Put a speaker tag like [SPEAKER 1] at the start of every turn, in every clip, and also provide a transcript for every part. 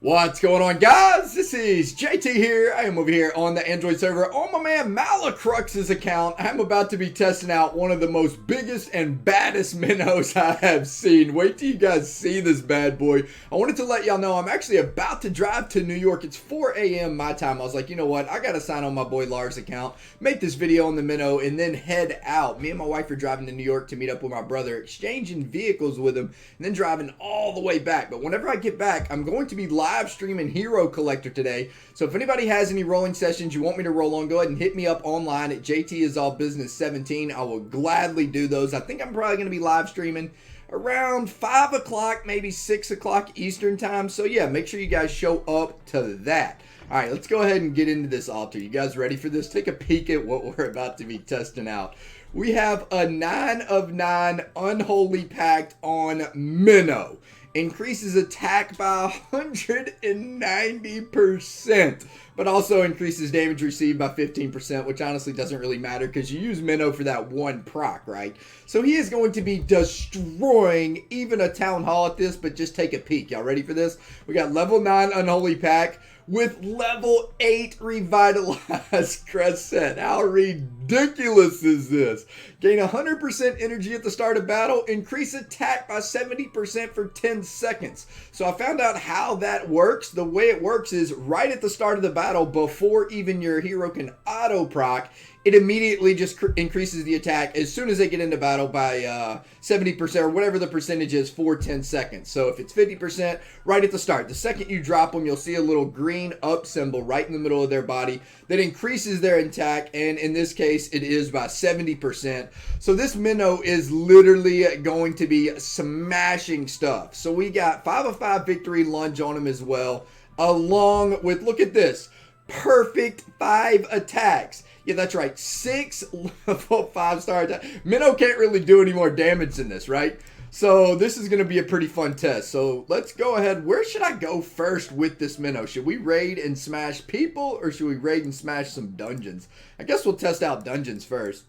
[SPEAKER 1] What's going on, guys? This is JT here. I am over here on the Android server on my man Malacrux's account. I'm about to be testing out one of the most biggest and baddest minnows I have seen. Wait till you guys see this bad boy. I wanted to let y'all know I'm actually about to drive to New York. It's 4 a.m. my time. I was like, you know what? I got to sign on my boy Lars' account, make this video on the minnow, and then head out. Me and my wife are driving to New York to meet up with my brother, exchanging vehicles with him, and then driving all the way back. But whenever I get back, I'm going to be live streaming Hero Collector today. So if anybody has any rolling sessions you want me to roll on, go ahead and hit me up online at JTIsAllBusiness17. I will gladly do those. I think I'm probably going to be live streaming around 5 o'clock, maybe 6 o'clock Eastern time. So yeah, make sure you guys show up to that. All right, let's go ahead and get into this altar. You guys ready for this? Take a peek at what we're about to be testing out. We have a 9 of 9 Unholy Pact on Mino. Increases attack by 190%, but also increases damage received by 15%, which honestly doesn't really matter because you use Mino for that one proc, right? So he is going to be destroying even a Town Hall at this, but just take a peek. Y'all ready for this? We got level 9 Unholy Pact with level 8 Revitalize Crescent. How ridiculous is this? Gain 100% energy at the start of battle. Increase attack by 70% for 10 seconds. So I found out how that works. The way it works is right at the start of the battle, before even your hero can auto proc, it immediately just increases the attack as soon as they get into battle by 70% or whatever the percentage is for 10 seconds. So if it's 50%, right at the start. The second you drop them, you'll see a little green up symbol right in the middle of their body that increases their attack, and in this case, it is by 70%. So this minnow is literally going to be smashing stuff. So we got 5 of 5 victory lunge on him as well, along with, look at this, perfect 5 attacks. Yeah, that's right. 6 level 5-star attack. Minnow can't really do any more damage than this, right? So this is going to be a pretty fun test. So let's go ahead. Where should I go first with this minnow? Should we raid and smash people, or should we raid and smash some dungeons? I guess we'll test out dungeons first.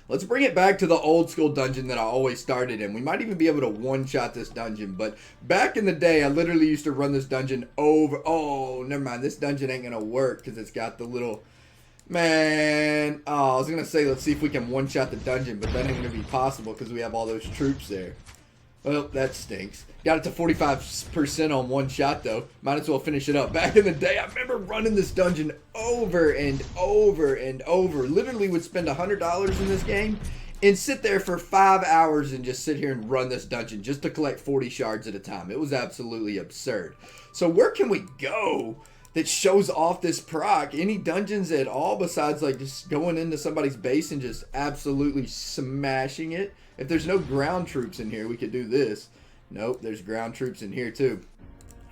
[SPEAKER 1] Let's bring it back to the old school dungeon that I always started in. We might even be able to one-shot this dungeon, but back in the day, I literally used to run this dungeon over. Oh, never mind. This dungeon ain't going to work because it's got the little... Man, oh, I was going to say, let's see if we can one-shot the dungeon, but that ain't going to be possible because we have all those troops there. Well, that stinks. Got it to 45% on one shot, though. Might as well finish it up. Back in the day, I remember running this dungeon over and over and over. Literally would spend $100 in this game and sit there for 5 hours and just sit here and run this dungeon just to collect 40 shards at a time. It was absolutely absurd. So where can we go that shows off this proc? Any dungeons at all besides like just going into somebody's base and just absolutely smashing it? If there's no ground troops in here, we could do this. Nope, there's ground troops in here too.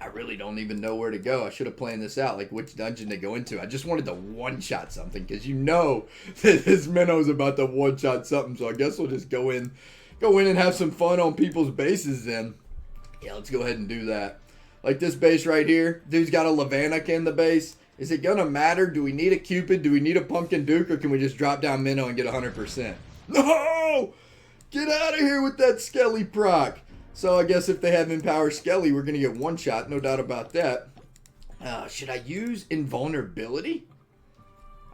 [SPEAKER 1] I really don't even know where to go. I should have planned this out, like which dungeon to go into. I just wanted to one-shot something because you know that this minnow's about to one-shot something. So I guess we'll just go in and have some fun on people's bases then. Yeah, let's go ahead and do that. Like this base right here. Dude's got a Levanica in the base. Is it going to matter? Do we need a Cupid? Do we need a Pumpkin Duke? Or can we just drop down Minnow and get 100%? No! Get out of here with that Skelly proc. So I guess if they have Empower Skelly, we're going to get one shot. No doubt about that. Should I use Invulnerability?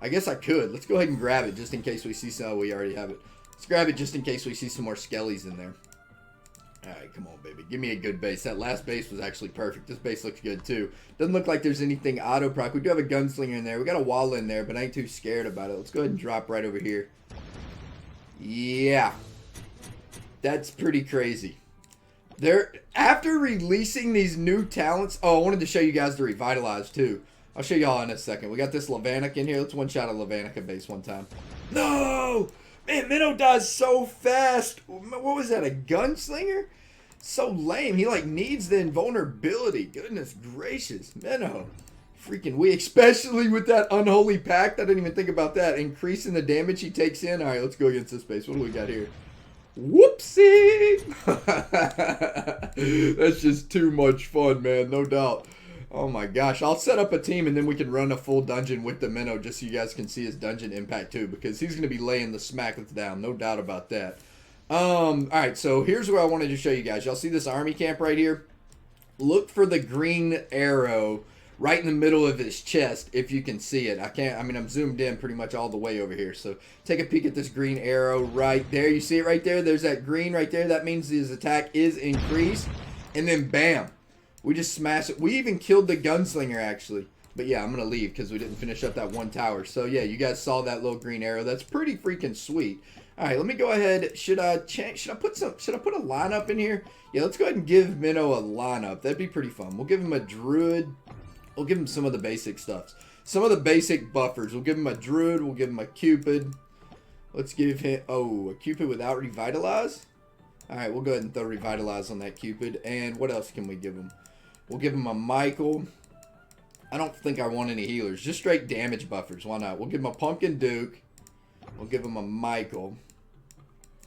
[SPEAKER 1] I guess I could. Let's go ahead and grab it just in case we see some. Oh, we already have it. Let's grab it just in case we see some more Skellies in there. Alright, come on, baby. Give me a good base. That last base was actually perfect. This base looks good, too. Doesn't look like there's anything auto-proc. We do have a Gunslinger in there. We got a wall in there, but I ain't too scared about it. Let's go ahead and drop right over here. Yeah. That's pretty crazy. After releasing these new talents... Oh, I wanted to show you guys the Revitalize, too. I'll show y'all in a second. We got this Levanica in here. Let's one-shot a Levanica base one time. No! Man, Minnow dies so fast. What was that, a Gunslinger? So lame. He, like, needs the invulnerability. Goodness gracious. Minnow. Freaking weak. Especially with that Unholy Pact. I didn't even think about that. Increasing the damage he takes in. All right, let's go against this base. What do we got here? Whoopsie. That's just too much fun, man. No doubt. Oh my gosh, I'll set up a team and then we can run a full dungeon with the Minnow just so you guys can see his dungeon impact too, because he's going to be laying the smack down, no doubt about that. Alright, so here's what I wanted to show you guys. Y'all see this army camp right here? look for the green arrow right in the middle of his chest, if you can see it. I'm zoomed in pretty much all the way over here. So take a peek at this green arrow right there. You see it right there? There's that green right there. That means his attack is increased. And then bam, we just smashed it. We even killed the gunslinger actually. But yeah, I'm going to leave because we didn't finish up that one tower. So yeah, you guys saw that little green arrow. That's pretty freaking sweet. All right, let me go ahead. Should I put a lineup in here? Yeah, let's go ahead and give Mino a lineup. That'd be pretty fun. We'll give him a druid. We'll give him some of the basic stuff. Some of the basic buffers. We'll give him a druid. We'll give him a cupid. Let's give him, a cupid without revitalize. All right, we'll go ahead and throw revitalize on that cupid. And what else can we give him? We'll give him a Michael. I don't think I want any healers. Just straight damage buffers. Why not? We'll give him a Pumpkin Duke. We'll give him a Michael.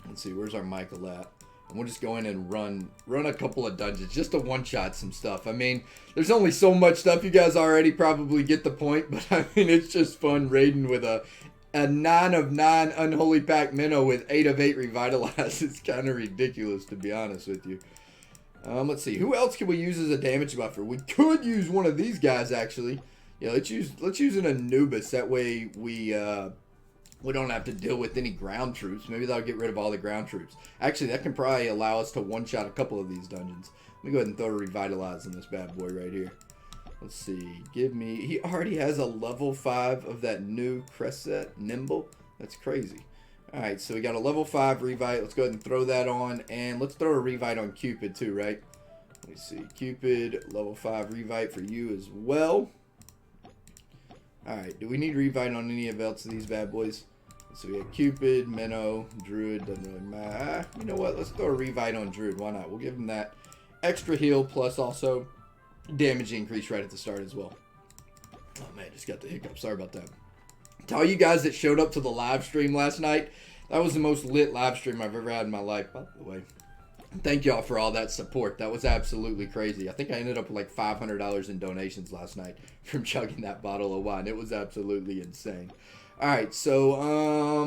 [SPEAKER 1] Let's see, where's our Michael at? And we'll just go in and run a couple of dungeons just to one-shot some stuff. I mean, there's only so much stuff. You guys already probably get the point, but I mean, it's just fun raiding with a 9 of 9 Unholy Pact Mino with 8 of 8 Revitalize. It's kind of ridiculous, to be honest with you. Let's see, who else can we use as a damage buffer? We could use one of these guys, actually. Yeah, let's use an Anubis. That way we don't have to deal with any ground troops. Maybe that'll get rid of all the ground troops. Actually, that can probably allow us to one-shot a couple of these dungeons. Let me go ahead and throw a Revitalize in this bad boy right here. Let's see. He already has a level 5 of that new crest set, Nimble. That's crazy. Alright, so we got a level 5 Revite. Let's go ahead and throw that on. And let's throw a Revite on Cupid too, right? Let me see. Cupid, level 5 Revite for you as well. Alright, do we need Revite on any of else of these bad boys? So we have Cupid, Mino, Druid, doesn't really matter. You know what? Let's throw a Revite on Druid. Why not? We'll give him that extra heal plus also damage increase right at the start as well. Oh man, just got the hiccup. Sorry about that. To all you guys that showed up to the live stream last night, that was the most lit live stream I've ever had in my life, by the way. Thank y'all for all that support. That was absolutely crazy. I think I ended up with like $500 in donations last night from chugging that bottle of wine. It was absolutely insane. Alright, so,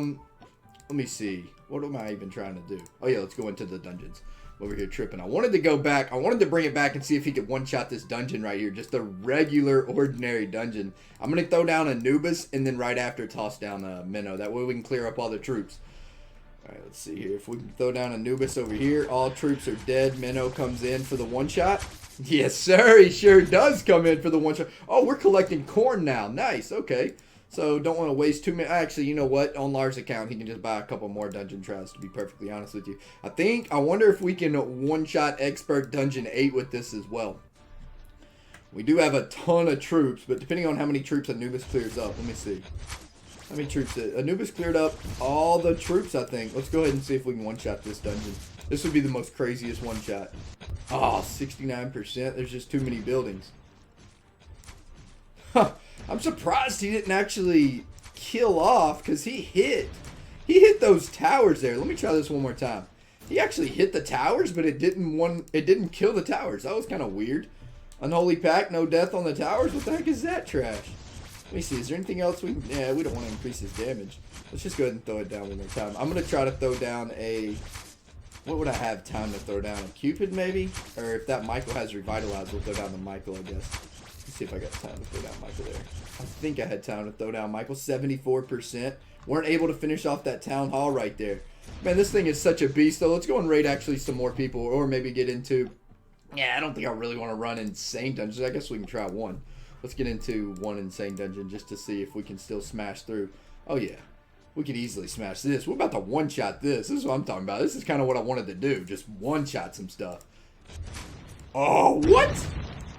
[SPEAKER 1] let me see. What am I even trying to do? Oh yeah, let's go into the dungeons. I'm over here tripping. I wanted to go back. I wanted to bring it back and see if he could one-shot this dungeon right here. Just a regular, ordinary dungeon. I'm going to throw down Anubis and then right after toss down Mino. That way we can clear up all the troops. Alright, let's see here. If we can throw down Anubis over here, all troops are dead. Mino comes in for the one-shot. Yes, sir. He sure does come in for the one-shot. Oh, we're collecting corn now. Nice. Okay. So don't want to waste too many. Actually, you know what? On Lars' account, he can just buy a couple more dungeon tries, to be perfectly honest with you. I wonder if we can one-shot expert dungeon 8 with this as well. We do have a ton of troops, but depending on how many troops Anubis clears up, let me see. How many troops? Anubis cleared up all the troops, I think. Let's go ahead and see if we can one-shot this dungeon. This would be the most craziest one-shot. Oh, 69%. There's just too many buildings. Huh. I'm surprised he didn't actually kill off because he hit those towers there. Let me try this one more time. He actually hit the towers, but it didn't kill the towers. That was kind of weird. Unholy Pact, no death on the towers. What the heck is that trash? Let me see. Is there anything else we? Yeah, we don't want to increase his damage. Let's just go ahead and throw it down one more time. I'm gonna try to throw down a. What would I have time to throw down? A Cupid maybe? Or if that Michael has Revitalize, we'll throw down the Michael, I guess. Let's see if I got time to throw down Michael there. I think I had time to throw down Michael. 74%. Weren't able to finish off that town hall right there. Man, this thing is such a beast, though. Let's go and raid actually some more people, or maybe get into... Yeah, I don't think I really want to run insane dungeons. I guess we can try one. Let's get into one insane dungeon just to see if we can still smash through. Oh, yeah. We could easily smash this. We're about to one-shot this. This is what I'm talking about. This is kind of what I wanted to do. Just one-shot some stuff. Oh, what?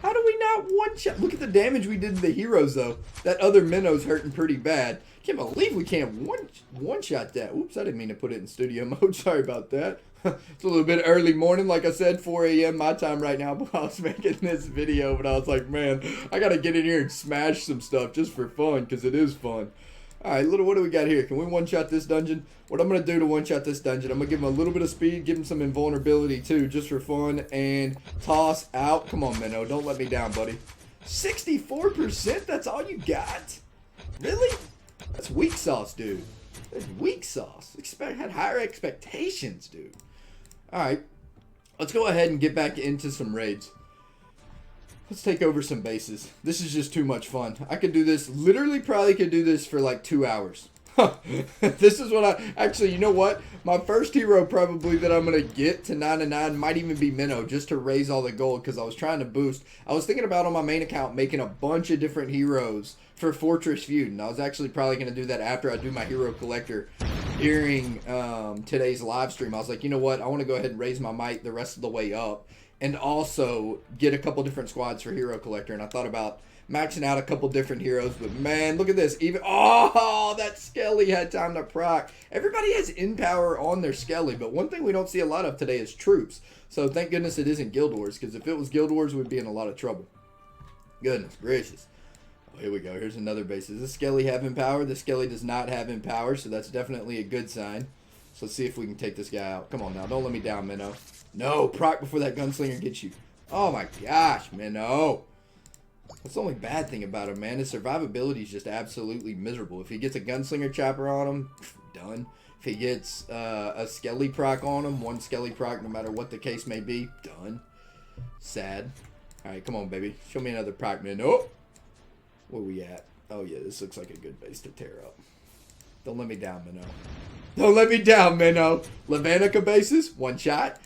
[SPEAKER 1] How do we not one-shot? Look at the damage we did to the heroes, though. That other Mino's hurting pretty bad. Can't believe we can't one-shot that. Oops, I didn't mean to put it in studio mode. Sorry about that. It's a little bit early morning. Like I said, 4 a.m. my time right now. But I was making this video, but I was like, man, I got to get in here and smash some stuff just for fun, because it is fun. Alright, what do we got here? Can we one-shot this dungeon? What I'm going to do to one-shot this dungeon, I'm going to give him a little bit of speed, give him some invulnerability too, just for fun, and toss out. Come on, Mino, don't let me down, buddy. 64%? That's all you got? Really? That's weak sauce, dude. That's weak sauce. Had higher expectations, dude. Alright, let's go ahead and get back into some raids. Let's take over some bases. This is just too much fun. I could do this, literally probably could do this for like 2 hours. This is what actually, you know what? My first hero probably that I'm going to get to 9/9 might even be Mino, just to raise all the gold, because I was trying to boost. I was thinking about on my main account making a bunch of different heroes for Fortress Feud, and I was actually probably going to do that after I do my hero collector during today's live stream. I was like, you know what? I want to go ahead and raise my might the rest of the way up, and also get a couple different squads for hero collector, and I thought about maxing out a couple different heroes, but man, look at this. Even that Skelly had time to proc. Everybody has in power on their Skelly, but one thing we don't see a lot of today is troops. So thank goodness it isn't Guild Wars, because if it was Guild Wars, we'd be in a lot of trouble. Goodness gracious. Oh, here we go. Here's another base. Does this Skelly have in power? The Skelly does not have in power, so that's definitely a good sign. So let's see if we can take this guy out. Come on now, don't let me down, Mino. No, proc before that gunslinger gets you. Oh my gosh, Mino. That's the only bad thing about him, man. His survivability is just absolutely miserable. If he gets a gunslinger chopper on him, done. If he gets a Skelly proc on him, one Skelly proc, no matter what the case may be, done. Sad. Alright, come on, baby. Show me another proc, man. Oh! Where we at? Oh, yeah, this looks like a good base to tear up. Don't let me down, Mino. Don't let me down, Mino. Levanica bases, one shot.